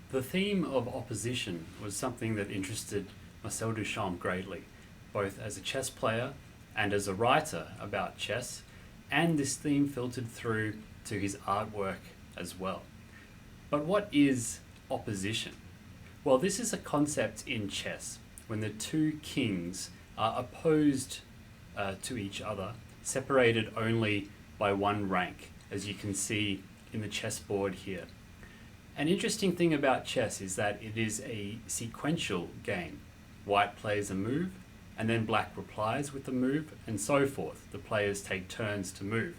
The theme of opposition was something that interested Marcel Duchamp greatly, both as a chess player and as a writer about chess, and this theme filtered through to his artwork as well. But what is opposition? Well, this is a concept in chess when the two kings are opposed to each other, separated only by one rank, as you can see in the chessboard here. An interesting thing about chess is that it is a sequential game. White plays a move, and then black replies with the move, and so forth. The players take turns to move.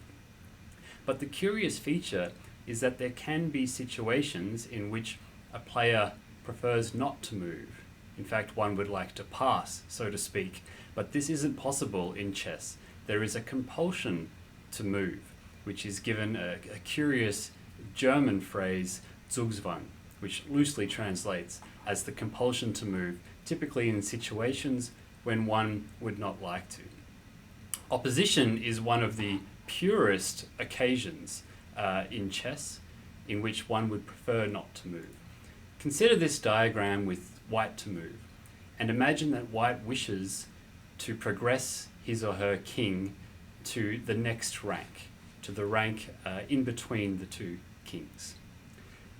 But the curious feature is that there can be situations in which a player prefers not to move. In fact, one would like to pass, so to speak, but this isn't possible in chess. There is a compulsion to move, which is given a curious German phrase, Zugzwang, which loosely translates as the compulsion to move, typically in situations when one would not like to. Opposition is one of the purest occasions in chess in which one would prefer not to move. Consider this diagram with white to move, and imagine that white wishes to progress his or her king to the next rank, to the rank in between the two kings.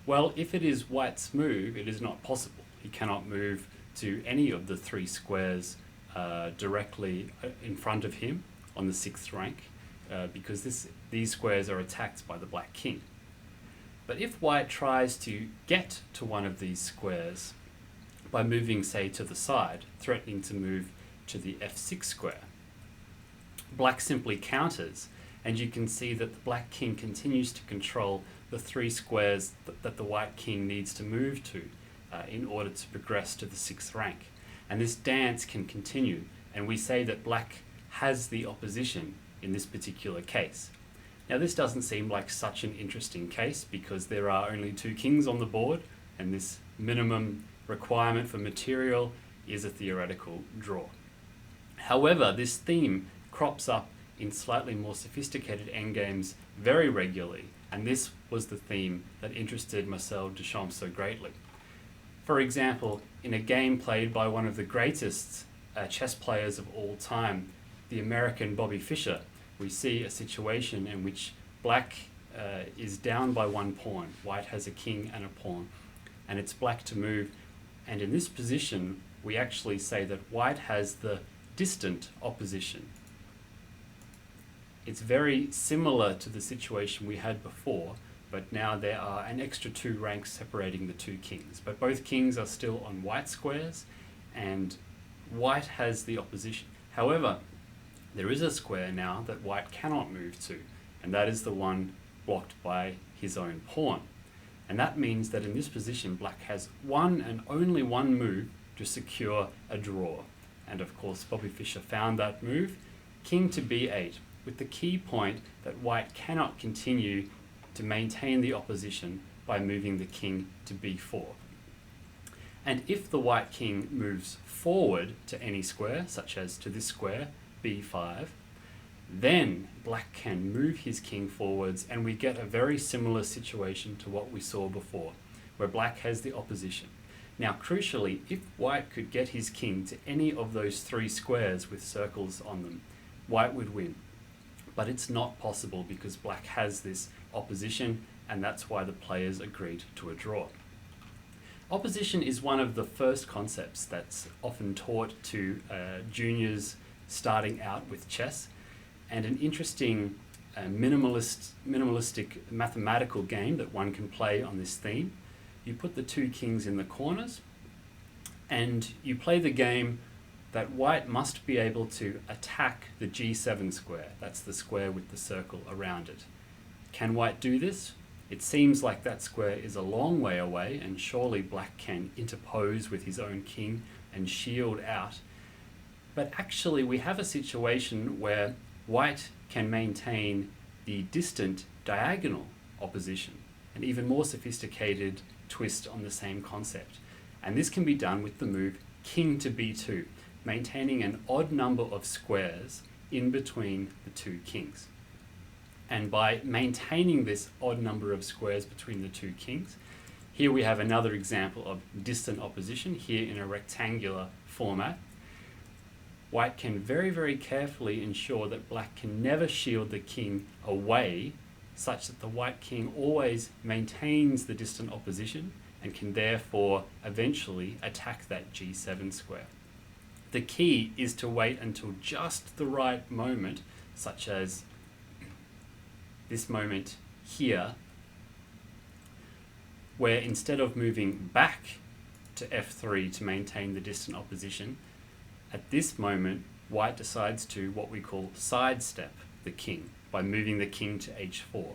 Well, if it is white's move, it is not possible. He cannot move to any of the three squares directly in front of him on the sixth rank, because these squares are attacked by the black king. But if white tries to get to one of these squares by moving, say, to the side, threatening to move to the f6 square, black simply counters, and you can see that the black king continues to control the three squares that the white king needs to move to in order to progress to the sixth rank. And this dance can continue, and we say that black has the opposition in this particular case. Now, this doesn't seem like such an interesting case because there are only two kings on the board, and this minimum requirement for material is a theoretical draw. However, this theme crops up in slightly more sophisticated endgames very regularly, and this was the theme that interested Marcel Duchamp so greatly. For example, in a game played by one of the greatest chess players of all time, the American Bobby Fischer, we see a situation in which black is down by one pawn, white has a king and a pawn, and it's black to move, and in this position we actually say that white has the distant opposition. It's very similar to the situation we had before, but now there are an extra two ranks separating the two kings. But both kings are still on white squares, and white has the opposition. However, there is a square now that white cannot move to, and that is the one blocked by his own pawn. And that means that in this position, black has one and only one move to secure a draw. And of course, Bobby Fischer found that move, king to b8, with the key point that white cannot continue to maintain the opposition by moving the king to b4. And if the white king moves forward to any square, such as to this square, b5, then black can move his king forwards, and we get a very similar situation to what we saw before, where black has the opposition. Now, crucially, if white could get his king to any of those three squares with circles on them, white would win. But it's not possible because black has this opposition, and that's why the players agreed to a draw. Opposition is one of the first concepts that's often taught to juniors starting out with chess, and an interesting minimalistic mathematical game that one can play on this theme. You put the two kings in the corners, and you play the game that white must be able to attack the g7 square. That's the square with the circle around it. Can white do this? It seems like that square is a long way away, and surely black can interpose with his own king and shield out. But actually we have a situation where white can maintain the distant diagonal opposition, an even more sophisticated twist on the same concept. And this can be done with the move king to b2, maintaining an odd number of squares in between the two kings. And by maintaining this odd number of squares between the two kings, Here we have another example of distant opposition, here in a rectangular format. White can very, very carefully ensure that black can never shield the king away, such that the white king always maintains the distant opposition and can therefore eventually attack that g7 square. The key is to wait until just the right moment, such as this moment here, where instead of moving back to f3 to maintain the distant opposition, at this moment, white decides to what we call sidestep the king by moving the king to h4.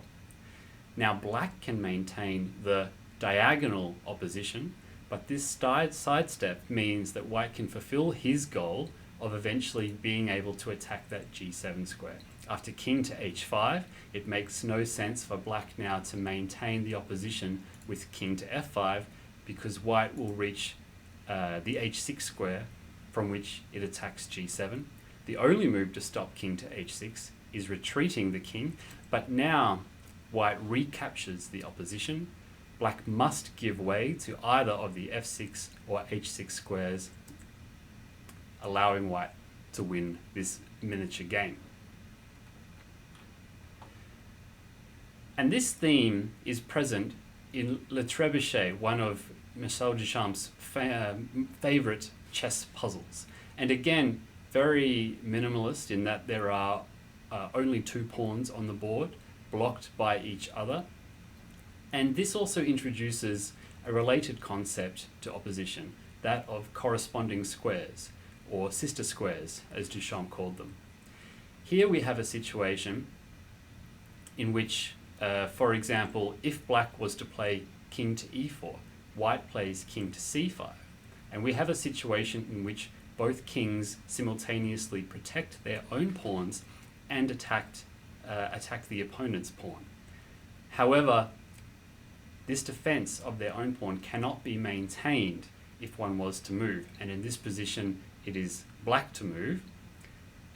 Now black can maintain the diagonal opposition, but this sidestep means that white can fulfill his goal of eventually being able to attack that g7 square. After king to h5, it makes no sense for black now to maintain the opposition with king to f5, because white will reach the h6 square from which it attacks g7. The only move to stop king to h6 is retreating the king, but now white recaptures the opposition. Black must give way to either of the f6 or h6 squares, allowing white to win this miniature game. And this theme is present in Le Trebuchet, one of Marcel Duchamp's favorite chess puzzles. And again, very minimalist in that there are only 2 pawns on the board, blocked by each other. And this also introduces a related concept to opposition, that of corresponding squares, or sister squares, as Duchamp called them. Here we have a situation in which, for example, if black was to play king to e4, white plays king to c5. And we have a situation in which both kings simultaneously protect their own pawns and attack the opponent's pawn. However, this defense of their own pawn cannot be maintained if one was to move, and in this position it is black to move,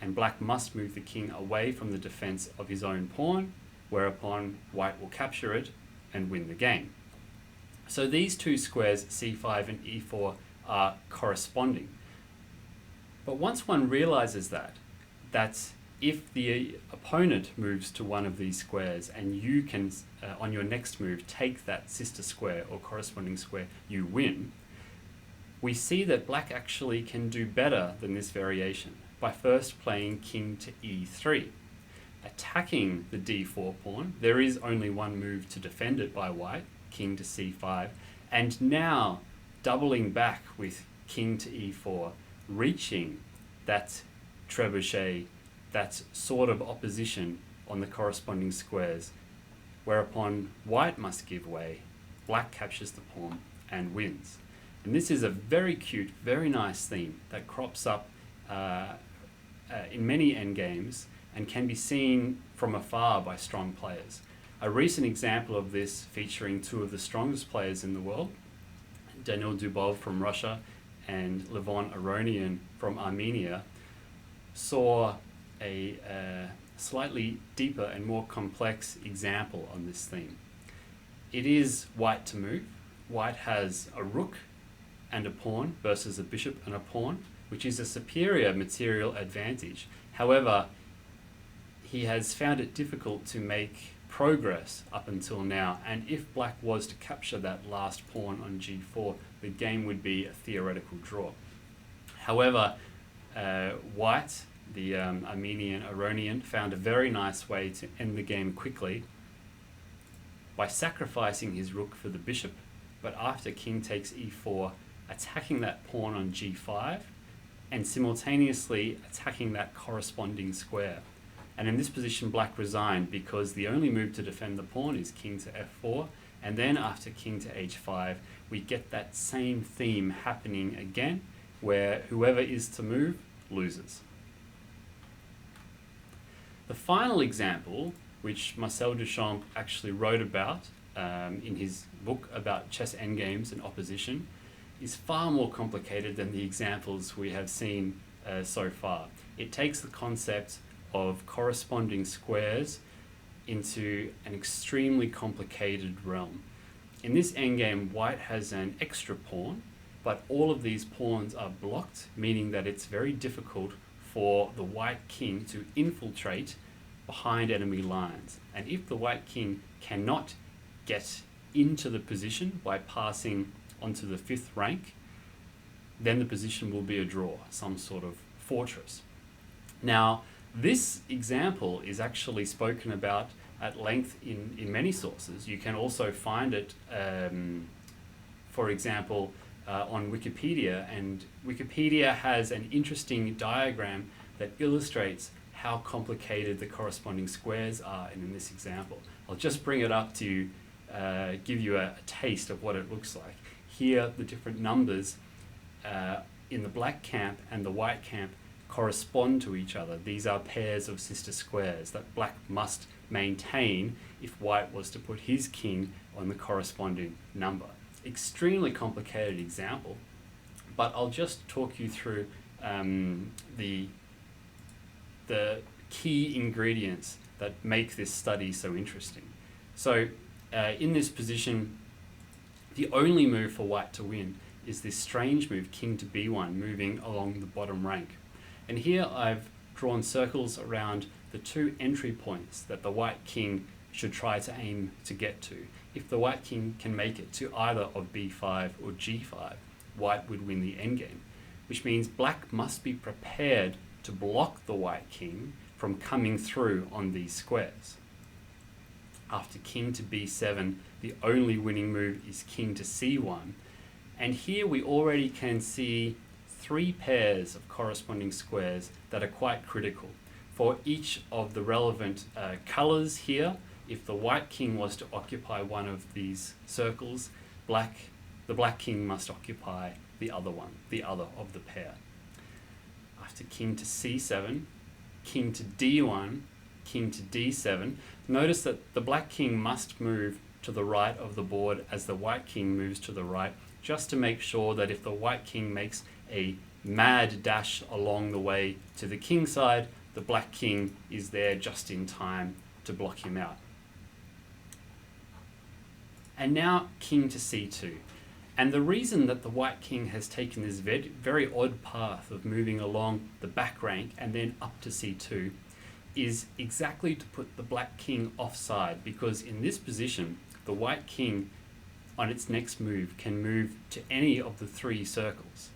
and black must move the king away from the defense of his own pawn, whereupon white will capture it and win the game. So these 2 squares, c5 and e4, are corresponding. But once one realizes that if the opponent moves to one of these squares and you can, on your next move, take that sister square or corresponding square, you win, we see that black actually can do better than this variation by first playing king to e3. Attacking the d4 pawn, there is only one move to defend it by white, king to c5, and now doubling back with king to e4, reaching that trebuchet, that sort of opposition on the corresponding squares, whereupon white must give way, black captures the pawn and wins. And this is a very cute, very nice theme that crops up in many endgames and can be seen from afar by strong players. A recent example of this, featuring 2 of the strongest players in the world, Daniil Dubov from Russia and Levon Aronian from Armenia, saw a slightly deeper and more complex example on this theme. It is white to move. White has a rook and a pawn versus a bishop and a pawn, which is a superior material advantage. However, he has found it difficult to make progress up until now, and if black was to capture that last pawn on g4, the game would be a theoretical draw. However, white, the Armenian Aronian, found a very nice way to end the game quickly by sacrificing his rook for the bishop, but after king takes e4, attacking that pawn on g5 and simultaneously attacking that corresponding square. And in this position, black resigned because the only move to defend the pawn is king to f4, and then after king to h5, we get that same theme happening again, where whoever is to move loses. The final example, which Marcel Duchamp actually wrote about in his book about chess endgames and opposition, is far more complicated than the examples we have seen so far. It takes the concept of corresponding squares into an extremely complicated realm. in this endgame, white has an extra pawn, but all of these pawns are blocked, meaning that it's very difficult for the white king to infiltrate behind enemy lines. And if the white king cannot get into the position by passing onto the 5th rank, then the position will be a draw, some sort of fortress. Now, this example is actually spoken about at length in many sources. You can also find it, for example, on Wikipedia, and Wikipedia has an interesting diagram that illustrates how complicated the corresponding squares are in this example. I'll just bring it up to give you a taste of what it looks like. Here, the different numbers in the black camp and the white camp correspond to each other. These are pairs of sister squares that black must maintain if white was to put his king on the corresponding number. Extremely complicated example, but I'll just talk you through the key ingredients that make this study so interesting. So in this position, the only move for white to win is this strange move, king to b1, moving along the bottom rank. And here I've drawn circles around the 2 entry points that the white king should try to aim to get to. If the white king can make it to either of b5 or g5, white would win the endgame, which means black must be prepared to block the white king from coming through on these squares. After king to b7, the only winning move is king to c1. And here we already can see 3 pairs of corresponding squares that are quite critical. For each of the relevant colors here, if the white king was to occupy one of these circles, the black king must occupy the other one, the other of the pair. After king to c7, king to d1, king to d7, notice that the black king must move to the right of the board as the white king moves to the right, just to make sure that if the white king makes a mad dash along the way to the king side, the black king is there just in time to block him out. And now king to c2. And the reason that the white king has taken this very odd path of moving along the back rank and then up to c2 is exactly to put the black king offside, because in this position, the white king on its next move can move to any of the 3 circles.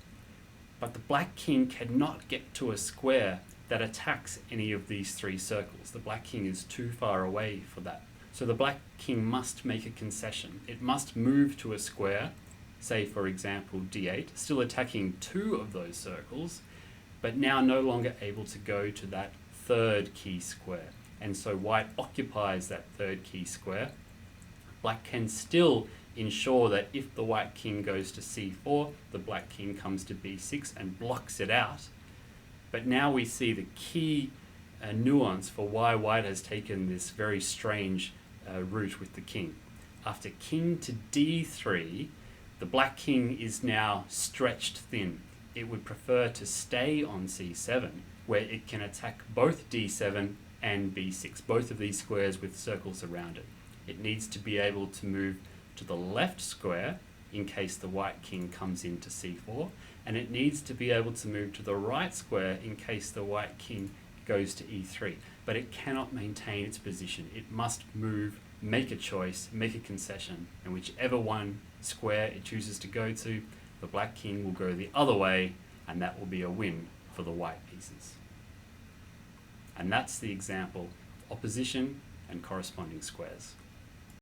But the black king cannot get to a square that attacks any of these 3 circles. The black king is too far away for that. So the black king must make a concession. It must move to a square, say for example d8, still attacking 2 of those circles, but now no longer able to go to that 3rd key square. And so white occupies that 3rd key square. Black can still ensure that if the white king goes to c4, the black king comes to b6 and blocks it out. But now we see the key nuance for why white has taken this very strange route with the king. After king to d3, the black king is now stretched thin. It would prefer to stay on c7, where it can attack both d7 and b6, both of these squares with circles around it. It needs to be able to move to the left square in case the white king comes into c4, and it needs to be able to move to the right square in case the white king goes to e3. But it cannot maintain its position. It must move, make a choice, make a concession, and whichever one square it chooses to go to, the black king will go the other way, and that will be a win for the white pieces. And that's the example of opposition and corresponding squares.